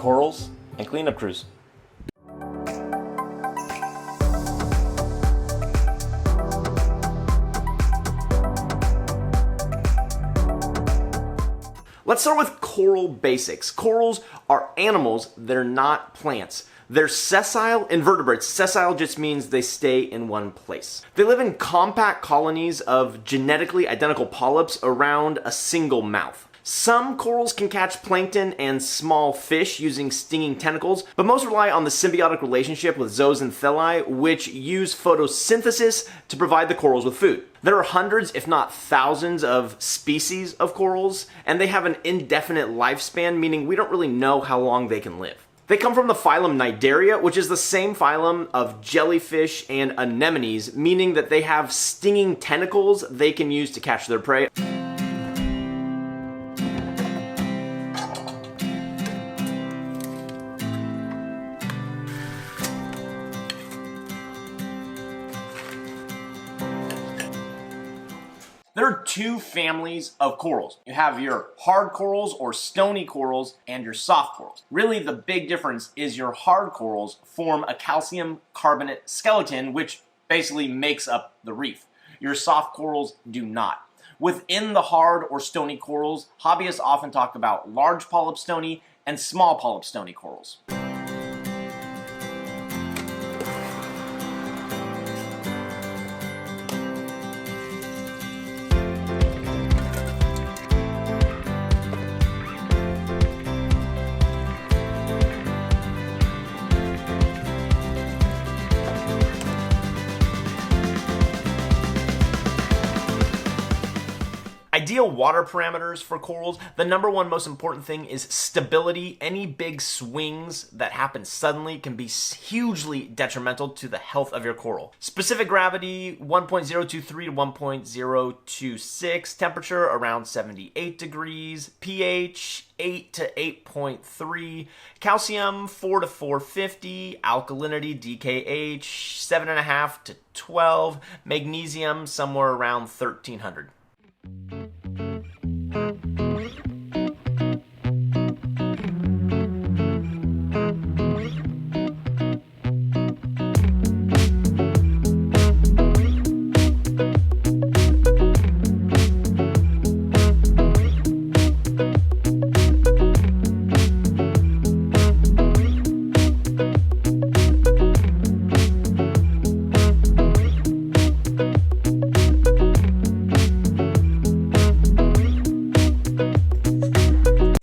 corals, and cleanup crews. Let's start with coral basics. Corals are animals, they're not plants. They're sessile invertebrates. Sessile just means they stay in one place. They live in compact colonies of genetically identical polyps around a single mouth. Some corals can catch plankton and small fish using stinging tentacles, but most rely on the symbiotic relationship with zooxanthellae, which use photosynthesis to provide the corals with food. There are hundreds, if not thousands, of species of corals, and they have an indefinite lifespan, meaning we don't really know how long they can live. They come from the phylum Cnidaria, which is the same phylum of jellyfish and anemones, meaning that they have stinging tentacles they can use to catch their prey. There are two families of corals. You have your hard corals or stony corals and your soft corals. Really, the big difference is your hard corals form a calcium carbonate skeleton, which basically makes up the reef. Your soft corals do not. Within the hard or stony corals, hobbyists often talk about large polyp stony and small polyp stony corals. Ideal water parameters for corals, the number one most important thing is stability. Any big swings that happen suddenly can be hugely detrimental to the health of your coral. Specific gravity 1.023 to 1.026, temperature around 78 degrees, pH 8 to 8.3, calcium 4 to 450, alkalinity DKH 7.5 to 12, magnesium somewhere around 1300.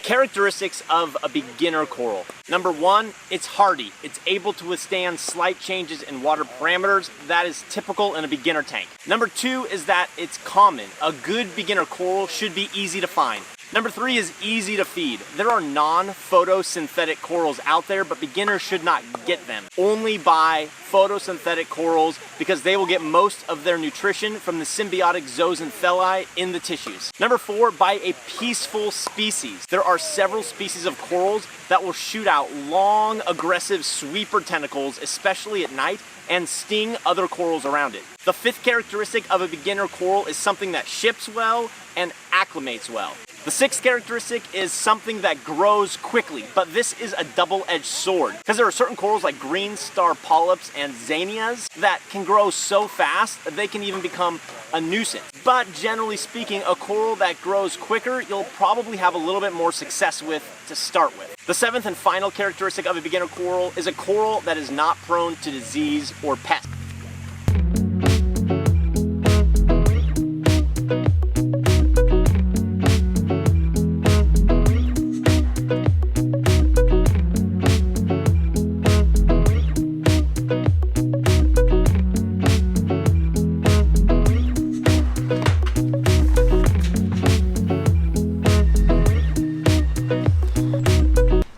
Characteristics of a beginner coral. Number one, it's hardy. It's able to withstand slight changes in water parameters. That is typical in a beginner tank. Number two is that it's common. A good beginner coral should be easy to find. Number three is easy to feed. There are non-photosynthetic corals out there, but beginners should not get them. Only buy photosynthetic corals because they will get most of their nutrition from the symbiotic zooxanthellae in the tissues. Number four, buy a peaceful species. There are several species of corals that will shoot out long, aggressive sweeper tentacles, especially at night, and sting other corals around it. The fifth characteristic of a beginner coral is something that ships well and acclimates well. The sixth characteristic is something that grows quickly, but this is a double-edged sword because there are certain corals like green star polyps and zanias that can grow so fast that they can even become a nuisance. But generally speaking, a coral that grows quicker, you'll probably have a little bit more success with to start with. The seventh and final characteristic of a beginner coral is a coral that is not prone to disease or pests.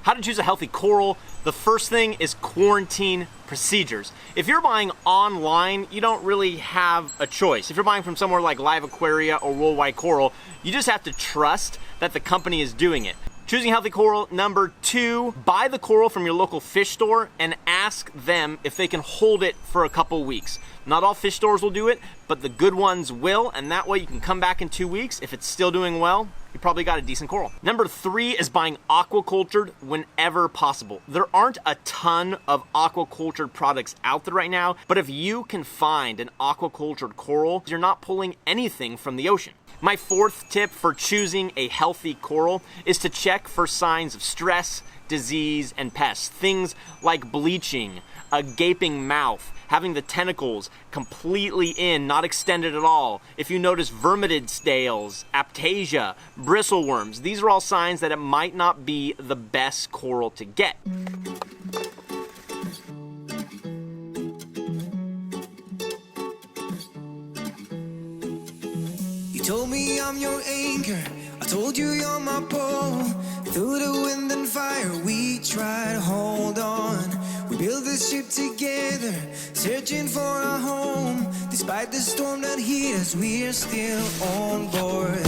How to choose a healthy coral? The first thing is quarantine procedures. If you're buying online, you don't really have a choice. If you're buying from somewhere like Live Aquaria or Worldwide Coral, you just have to trust that the company is doing it. Choosing healthy coral. Number two, buy the coral from your local fish store and ask them if they can hold it for a couple weeks. Not all fish stores will do it, but the good ones will, and that way you can come back in 2 weeks. If it's still doing well, you probably got a decent coral. Number 3 is buying aquacultured whenever possible. There aren't a ton of aquacultured products out there right now, but if you can find an aquacultured coral, you're not pulling anything from the ocean. My 4th tip for choosing a healthy coral is to check for signs of stress, disease, and pests. Things like bleaching, a gaping mouth, having the tentacles completely in, not extended at all. If you notice vermitid scales, aptasia, bristleworms, these are all signs that it might not be the best coral to get. You told me I'm your anchor, I told you you're my pole. Through the wind and fire we try to hold on. We build this ship together, searching for a home. Despite the storm that hit us, we're still on board.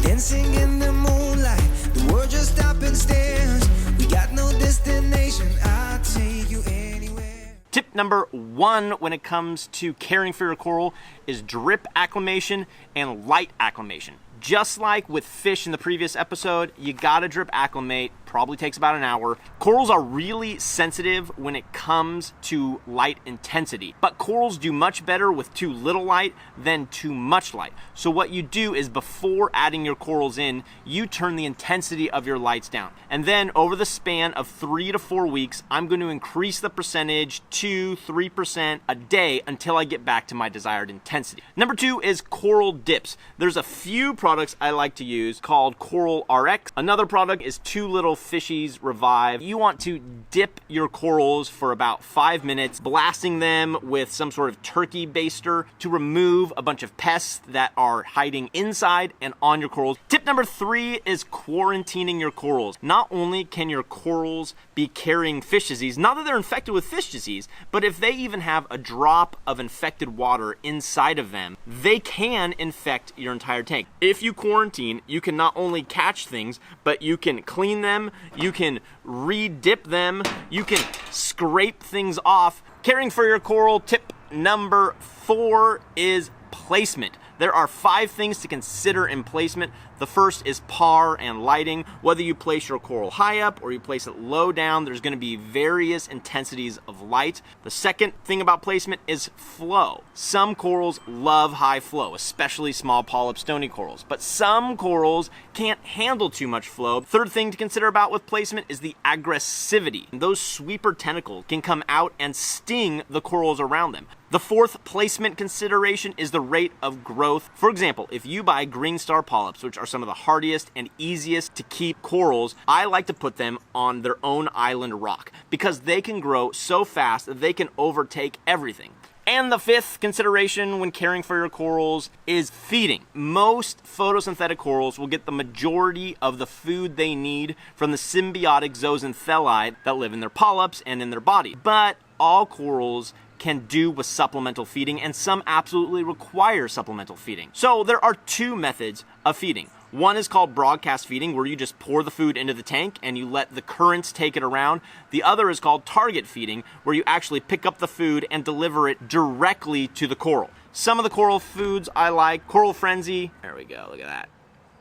Dancing in the moonlight, the world just stopped and stares. We got no destination, I'll take you anywhere. Tip number 1 when it comes to caring for your coral is drip acclimation and light acclimation. Just like with fish in the previous episode, you gotta drip acclimate, probably takes about an hour. Corals are really sensitive when it comes to light intensity, but corals do much better with too little light than too much light. So what you do is before adding your corals in, you turn the intensity of your lights down. And then over the span of 3 to 4 weeks, I'm going to increase the percentage 2-3% a day until I get back to my desired intensity. Number 2 is coral dips. There's a few products I like to use called Coral RX. Another product is Two Little Fishies Revive. You want to dip your corals for about 5 minutes, blasting them with some sort of turkey baster to remove a bunch of pests that are hiding inside and on your corals. Tip number 3 is quarantining your corals. Not only can your corals be carrying fish disease, not that they're infected with fish disease, but if they even have a drop of infected water inside of them, they can infect your entire tank. If you quarantine, you can not only catch things, but you can clean them, you can re-dip them, you can scrape things off. Caring for your coral, tip number 4 is placement. There are 5 things to consider in placement. The first is par and lighting. Whether you place your coral high up or you place it low down, there's going to be various intensities of light. The second thing about placement is flow. Some corals love high flow, especially small polyp stony corals, but some corals can't handle too much flow. Third thing to consider about with placement is the aggressivity. Those sweeper tentacles can come out and sting the corals around them. The fourth placement consideration is the rate of growth. For example, if you buy green star polyps, which are some of the hardiest and easiest to keep corals, I like to put them on their own island rock because they can grow so fast that they can overtake everything. And the fifth consideration when caring for your corals is feeding. Most photosynthetic corals will get the majority of the food they need from the symbiotic zooxanthellae that live in their polyps and in their body. But all corals can do with supplemental feeding, and some absolutely require supplemental feeding. So there are 2 methods of feeding. One is called broadcast feeding, where you just pour the food into the tank and you let the currents take it around. The other is called target feeding, where you actually pick up the food and deliver it directly to the coral. Some of the coral foods I like, Coral Frenzy, there we go, look at that.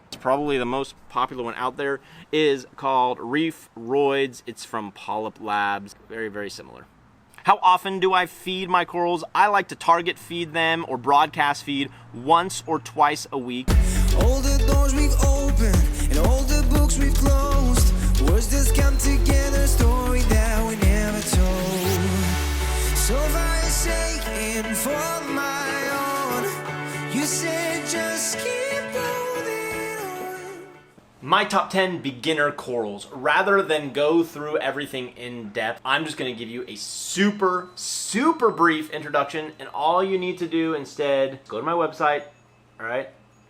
It's probably the most popular one out there, is called Reef Roids. It's from Polyp Labs, very, very similar. How often do I feed my corals? I like to target feed them or broadcast feed once or twice a week. All the doors we've opened and all the books we've closed, words just come together, story that we never told. So far you're saying for my own, you said just keep holding on. My top 10 beginner corals. Rather than go through everything in depth, I'm just gonna give you a super brief introduction, and all you need to do instead, go to my website, all right?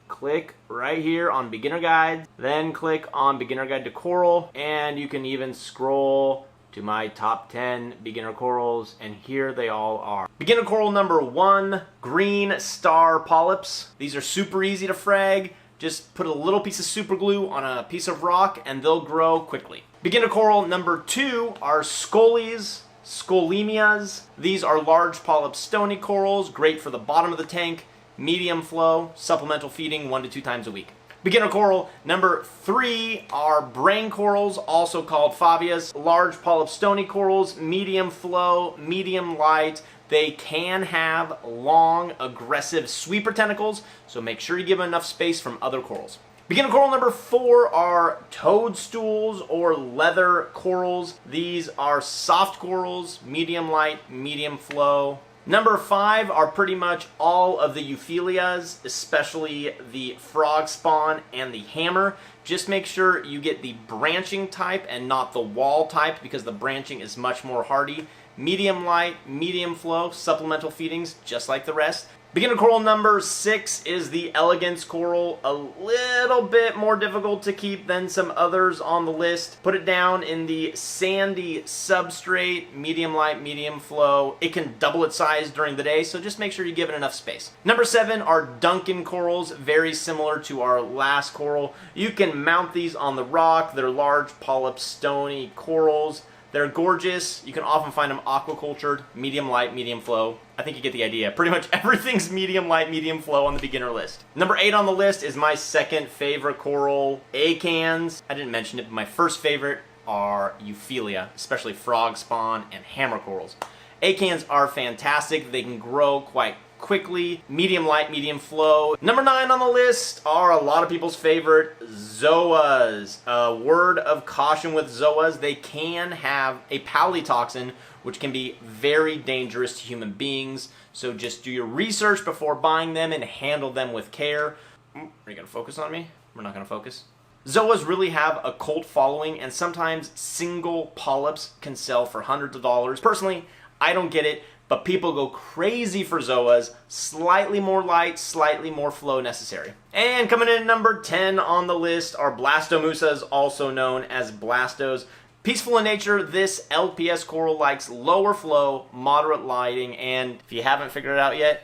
Click right here on beginner guides, then click on beginner guide to coral, and you can even scroll to my top 10 beginner corals, and here they all are. Beginner coral number 1, green star polyps. These are super easy to frag. Just put a little piece of super glue on a piece of rock and they'll grow quickly. Beginner coral number 2 are scolies, scholemias. These are large polyp stony corals, great for the bottom of the tank, medium flow, supplemental feeding 1 to 2 times a week. Beginner coral number 3 are brain corals, also called favias. Large polyp stony corals, medium flow, medium light. They can have long, aggressive sweeper tentacles, so make sure you give them enough space from other corals. Beginner coral number 4 are toadstools or leather corals. These are soft corals, medium light, medium flow. Number 5 are pretty much all of the euphyllias, especially the frog spawn and the hammer. Just make sure you get the branching type and not the wall type, because the branching is much more hardy. Medium light, medium flow, supplemental feedings, just like the rest. Beginner coral number 6 is the elegance coral, a little bit more difficult to keep than some others on the list. Put it down in the sandy substrate, medium light, medium flow. It can double its size during the day, so just make sure you give it enough space. Number 7 are Duncan corals, very similar to our last coral. You can mount these on the rock. They're large polyp stony corals. They're gorgeous. You can often find them aquacultured, medium light, medium flow. I think you get the idea. Pretty much everything's medium light, medium flow on the beginner list. Number 8 on the list is my second favorite coral, acans. I didn't mention it, but my first favorite are euphyllia, especially frog spawn and hammer corals. Acans are fantastic. They can grow quite quickly, medium light, medium flow. Number 9 on the list are a lot of people's favorite, zoas. A word of caution with zoas, they can have a palytoxin, which can be very dangerous to human beings. So just do your research before buying them and handle them with care. Are you gonna focus on me? We're not gonna focus. Zoas really have a cult following, and sometimes single polyps can sell for hundreds of dollars. Personally, I don't get it, but people go crazy for zoas. Slightly more light, slightly more flow necessary. And coming in at number 10 on the list are blastomusas, also known as blastos. Peaceful in nature, this LPS coral likes lower flow, moderate lighting, and if you haven't figured it out yet,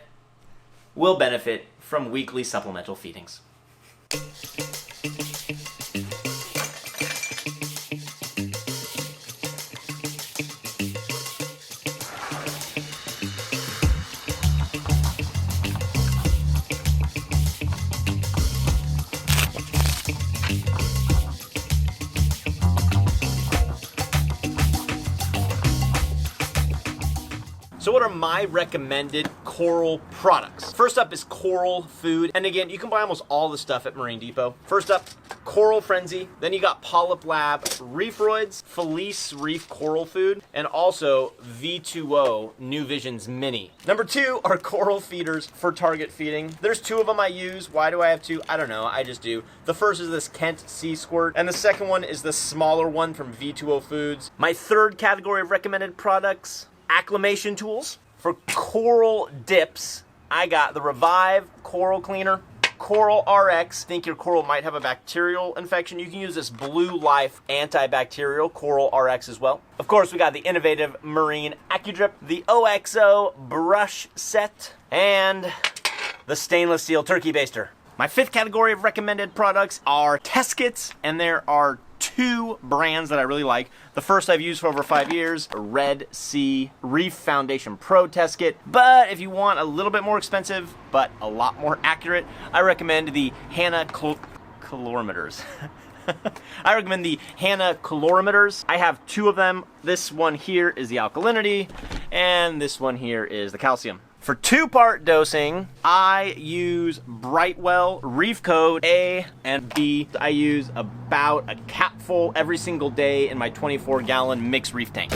will benefit from weekly supplemental feedings. So what are my recommended coral products? First up is coral food. And again, you can buy almost all the stuff at Marine Depot. First up, Coral Frenzy. Then you got Polyp Lab, Reefroids, Felice Reef Coral Food, and also V2O New Visions Mini. Number 2 are coral feeders for target feeding. There's 2 of them I use. Why do I have 2? I don't know, I just do. The first is this Kent Sea Squirt, and the second one is the smaller one from V2O Foods. My third category of recommended products, acclimation tools. For coral dips, I got the Revive Coral Cleaner, Coral RX. Think your coral might have a bacterial infection, you can use this Blue Life antibacterial Coral RX as well. Of course, we got the innovative Marine AccuDrip, the OXO brush set, and the stainless steel turkey baster. My 5th category of recommended products are test kits, and there are 2 brands that I really like. The first I've used for over 5 years, Red Sea Reef Foundation Pro Test Kit. But if you want a little bit more expensive, but a lot more accurate, I recommend the Hanna calorimeters. I recommend the Hanna calorimeters. I have 2 of them. This one here is the alkalinity, and this one here is the calcium. For 2-part dosing, I use Brightwell Reef Code A and B. I use about a capful every single day in my 24-gallon mixed reef tank.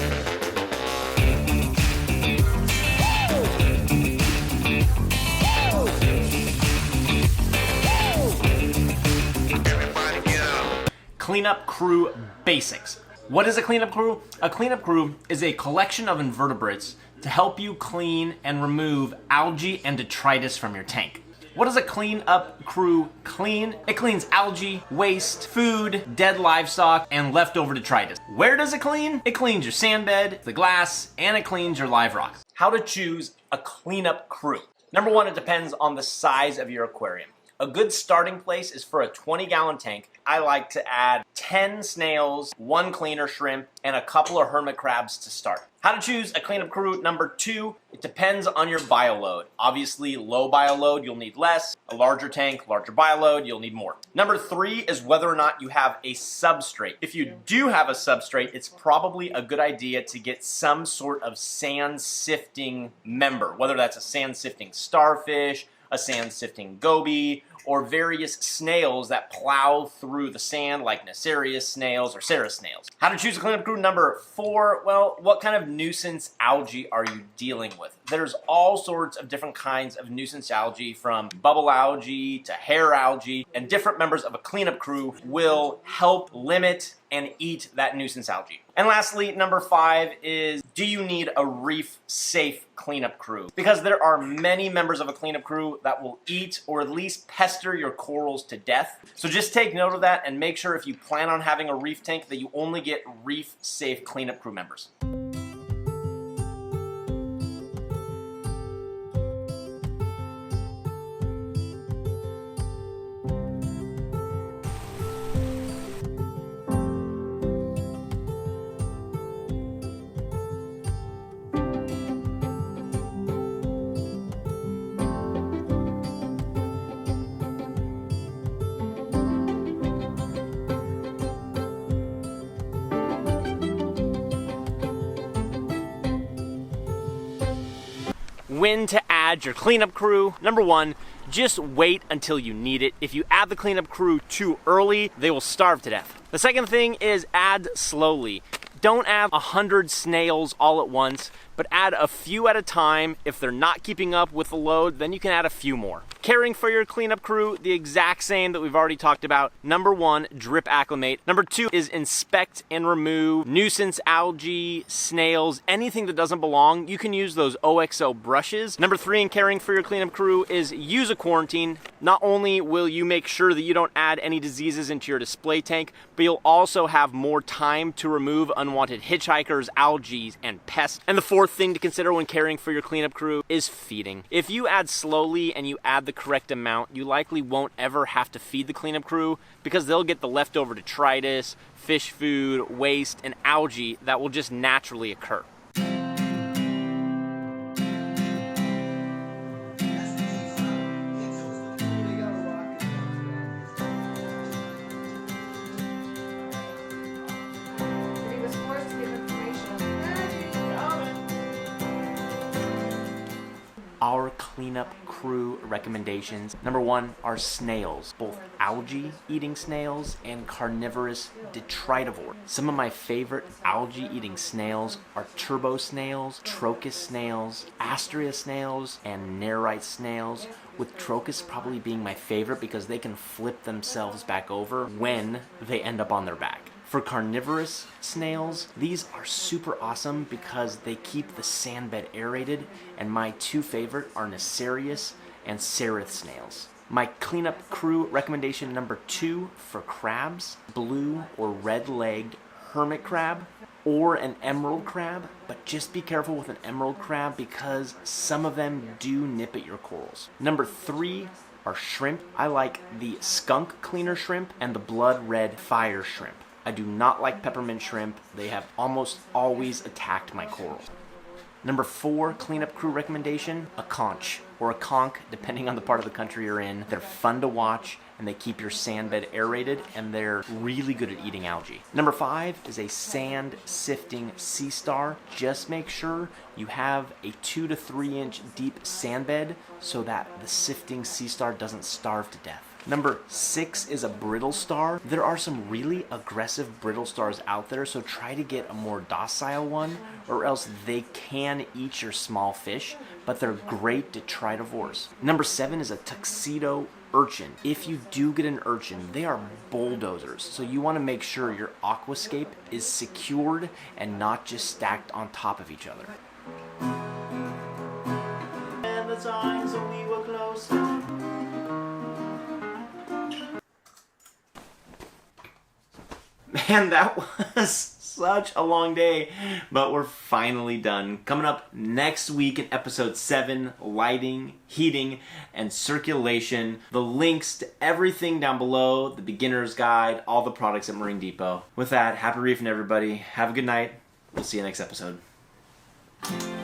Cleanup crew basics. What is a cleanup crew? A cleanup crew is a collection of invertebrates to help you clean and remove algae and detritus from your tank. What does a cleanup crew clean? It cleans algae, waste, food, dead livestock, and leftover detritus. Where does it clean? It cleans your sand bed, the glass, and it cleans your live rocks. How to choose a cleanup crew. Number 1, it depends on the size of your aquarium. A good starting place is for a 20-gallon tank. I like to add 10 snails, 1 cleaner shrimp, and a couple of hermit crabs to start. How to choose a cleanup crew. Number 2, it depends on your bioload. Obviously, low bioload, you'll need less. A larger tank, larger bioload, you'll need more. Number 3 is whether or not you have a substrate. If you do have a substrate, it's probably a good idea to get some sort of sand sifting member, whether that's a sand sifting starfish, a sand sifting goby, or various snails that plow through the sand like Nacerius snails or Ceres snails. How to choose a cleanup crew. Number 4, well, what kind of nuisance algae are you dealing with? There's all sorts of different kinds of nuisance algae, from bubble algae to hair algae, and different members of a cleanup crew will help limit and eat that nuisance algae. And lastly, number 5 is, do you need a reef-safe cleanup crew? Because there are many members of a cleanup crew that will eat or at least pester your corals to death. So just take note of that and make sure if you plan on having a reef tank that you only get reef-safe cleanup crew members. When to add your cleanup crew. Number 1, just wait until you need it. If you add the cleanup crew too early, they will starve to death. The second thing is add slowly. Don't add 100 snails all at once, but add a few at a time. If they're not keeping up with the load, then you can add a few more. Caring for your cleanup crew, the exact same that we've already talked about. Number 1, drip acclimate. Number 2 is inspect and remove nuisance algae, snails, anything that doesn't belong. You can use those OXO brushes. Number 3 in caring for your cleanup crew is use a quarantine. Not only will you make sure that you don't add any diseases into your display tank, but you'll also have more time to remove unwanted hitchhikers, algae, and pests. And the 4th thing to consider when caring for your cleanup crew is feeding. If you add slowly and you add the correct amount, you likely won't ever have to feed the cleanup crew because they'll get the leftover detritus, fish food, waste, and algae that will just naturally occur. Our cleanup crew recommendations. Number 1 are snails, both algae eating snails and carnivorous detritivore. Some of my favorite algae eating snails are turbo snails, trochus snails, astrea snails, and nerite snails, with trochus probably being my favorite because they can flip themselves back over when they end up on their back. For carnivorous snails, these are super awesome because they keep the sand bed aerated, and my 2 favorite are Nacerius and Ceres snails. My cleanup crew recommendation number 2 for crabs, blue or red-legged hermit crab or an emerald crab, but just be careful with an emerald crab because some of them do nip at your corals. Number 3 are shrimp. I like the skunk cleaner shrimp and the blood red fire shrimp. I do not like peppermint shrimp. They have almost always attacked my corals. Number 4 cleanup crew recommendation, a conch or a conch, depending on the part of the country you're in. They're fun to watch and they keep your sand bed aerated and they're really good at eating algae. Number 5 is a sand sifting sea star. Just make sure you have a 2 to 3 inch deep sand bed so that the sifting sea star doesn't starve to death. Number 6 is a brittle star. There are some really aggressive brittle stars out there, so try to get a more docile one or else they can eat your small fish, but they're great detritivores. Number 7 is a tuxedo urchin. If you do get an urchin, they are bulldozers, so you want to make sure your aquascape is secured and not just stacked on top of each other. And the signs that we were close. Man, that was such a long day, but we're finally done. Coming up next week in episode 7, lighting, heating, and circulation. The links to everything down below, the beginner's guide, all the products at Marine Depot. With that, happy reefing everybody. Have a good night. We'll see you next episode. Bye.